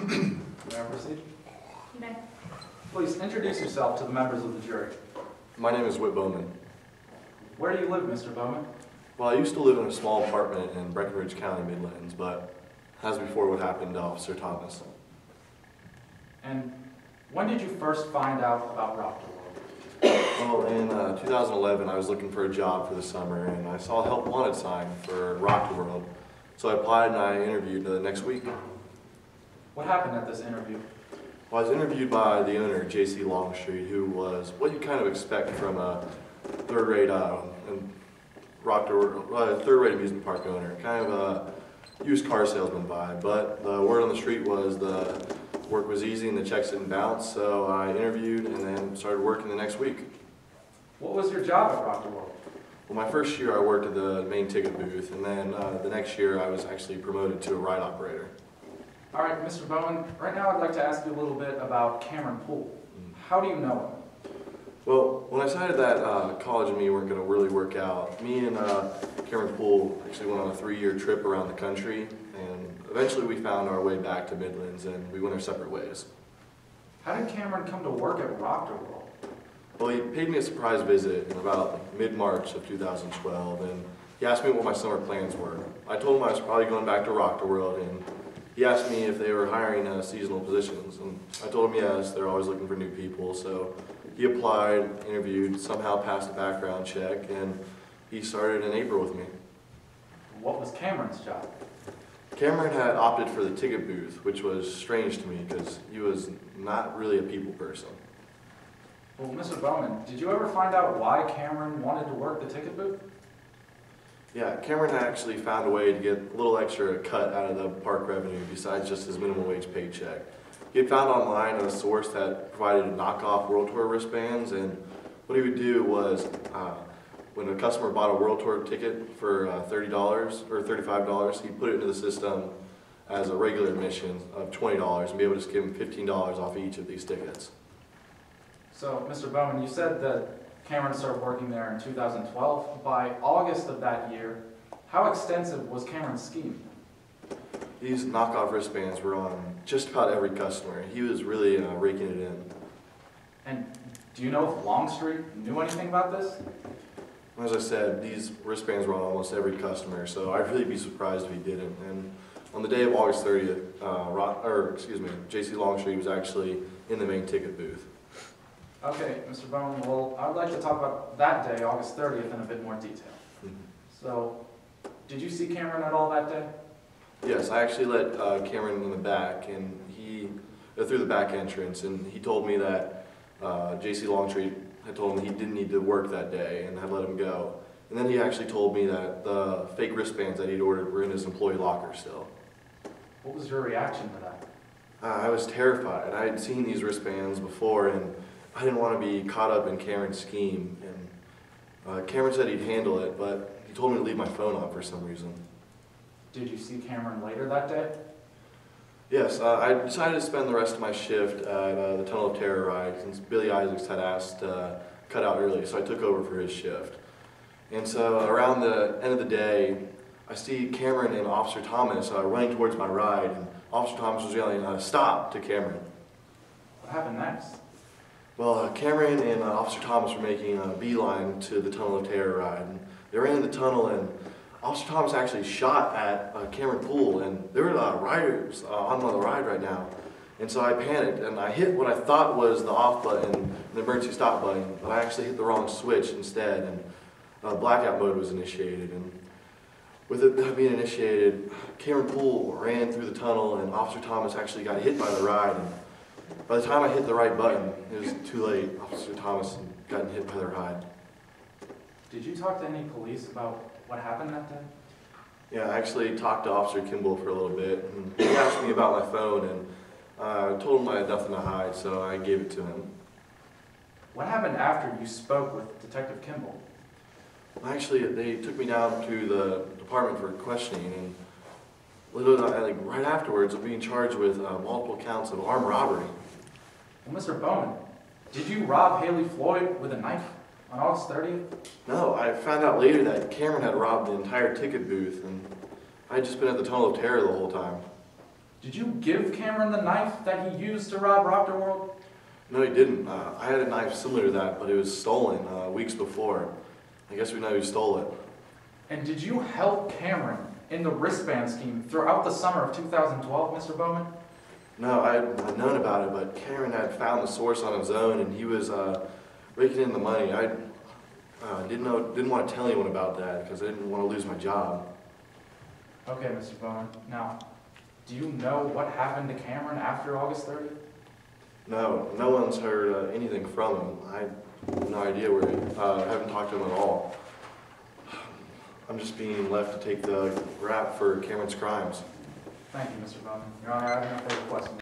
May I proceed? You may. Please introduce yourself to the members of the jury. My name is Whit Bowman. Where do you live, Mr. Bowman? Well, I used to live in a small apartment in Breckenridge County, Midlands, but as before what happened to Officer Thomas. And when did you first find out about Rock to World? Well, in 2011, I was looking for a job for the summer, and I saw a help wanted sign for Rock to World. So I applied and I interviewed the next week. What happened at this interview? Well, I was interviewed by the owner, J.C. Longstreet, who was what you kind of expect from a third-rate third-rate amusement park owner, kind of a used car salesman vibe. But the word on the street was the work was easy and the checks didn't bounce, so I interviewed and then started working the next week. What was your job at Rock to World? Well, my first year I worked at the main ticket booth, and then the next year I was actually promoted to a ride operator. All right, Mr. Bowman, right now I'd like to ask you a little bit about Cameron Poole. How do you know him? Well, when I decided that college and me weren't going to really work out, me and Cameron Poole actually went on a 3-year trip around the country, and eventually we found our way back to Midlands, and we went our separate ways. How did Cameron come to work at Rock to World? Well, he paid me a surprise visit in about mid-March of 2012, and he asked me what my summer plans were. I told him I was probably going back to Rock to World, and he asked me if they were hiring seasonal positions, and I told him yes, they're always looking for new people. So he applied, interviewed, somehow passed a background check, and he started in April with me. What was Cameron's job? Cameron had opted for the ticket booth, which was strange to me because he was not really a people person. Well, Mr. Bowman, did you ever find out why Cameron wanted to work the ticket booth? Yeah, Cameron actually found a way to get a little extra cut out of the park revenue besides just his minimum wage paycheck. He had found online a source that provided knockoff World Tour wristbands, and what he would do was when a customer bought a World Tour ticket for $30 or $35, he'd put it into the system as a regular admission of $20 and be able to just give him $15 off each of these tickets. So, Mr. Bowman, you said that Cameron started working there in 2012. By August of that year, how extensive was Cameron's scheme? These knockoff wristbands were on just about every customer. He was really raking it in. And do you know if Longstreet knew anything about this? As I said, these wristbands were on almost every customer, so I'd really be surprised if he didn't. And on the day of August 30th, J.C. Longstreet was actually in the main ticket booth. Okay, Mr. Bowman, well, I would like to talk about that day, August 30th, in a bit more detail. So, did you see Cameron at all that day? Yes, I actually let Cameron in the back, and through the back entrance, and he told me that J.C. Longstreet had told him he didn't need to work that day and had let him go. And then he actually told me that the fake wristbands that he'd ordered were in his employee locker still. What was your reaction to that? I was terrified. I had seen these wristbands before, and I didn't want to be caught up in Cameron's scheme. And Cameron said he'd handle it, but he told me to leave my phone on for some reason. Did you see Cameron later that day? Yes, I decided to spend the rest of my shift at the Tunnel of Terror ride since Billy Isaacs had asked to cut out early, so I took over for his shift. And so around the end of the day, I see Cameron and Officer Thomas running towards my ride, and Officer Thomas was yelling, "Stop," to Cameron. What happened next? Well, Cameron and Officer Thomas were making a beeline to the Tunnel of Terror ride. And they ran in the tunnel, and Officer Thomas actually shot at Cameron Poole, and there were riders on the ride right now. And so I panicked, and I hit what I thought was the off button, the emergency stop button, but I actually hit the wrong switch instead, and blackout mode was initiated. And with it being initiated, Cameron Poole ran through the tunnel, and Officer Thomas actually got hit by the ride. And by the time I hit the right button, it was too late. Officer Thomas had gotten hit by the ride. Did you talk to any police about what happened that day? Yeah, I actually talked to Officer Kimball for a little bit, and he asked me about my phone, and I told him I had nothing to hide, so I gave it to him. What happened after you spoke with Detective Kimball? Actually, they took me down to the department for questioning, and literally, right afterwards, I'm being charged with multiple counts of armed robbery. Well, Mr. Bowman, did you rob Haley Floyd with a knife on August 30th? No, I found out later that Cameron had robbed the entire ticket booth, and I had just been at the Tunnel of Terror the whole time. Did you give Cameron the knife that he used to rob Raptor World? No, he didn't. I had a knife similar to that, but it was stolen weeks before. I guess we know who stole it. And did you help Cameron in the wristband scheme throughout the summer of 2012, Mr. Bowman? No, I'd known about it, but Cameron had found the source on his own, and he was raking in the money. I didn't want to tell anyone about that because I didn't want to lose my job. Okay, Mr. Bowman. Now, do you know what happened to Cameron after August 30th? No, no one's heard anything from him. I have no idea where he. I haven't talked to him at all. I'm just being left to take the rap for Cameron's crimes. Thank you, Mr. Bowman. Your Honor, I have no further questions.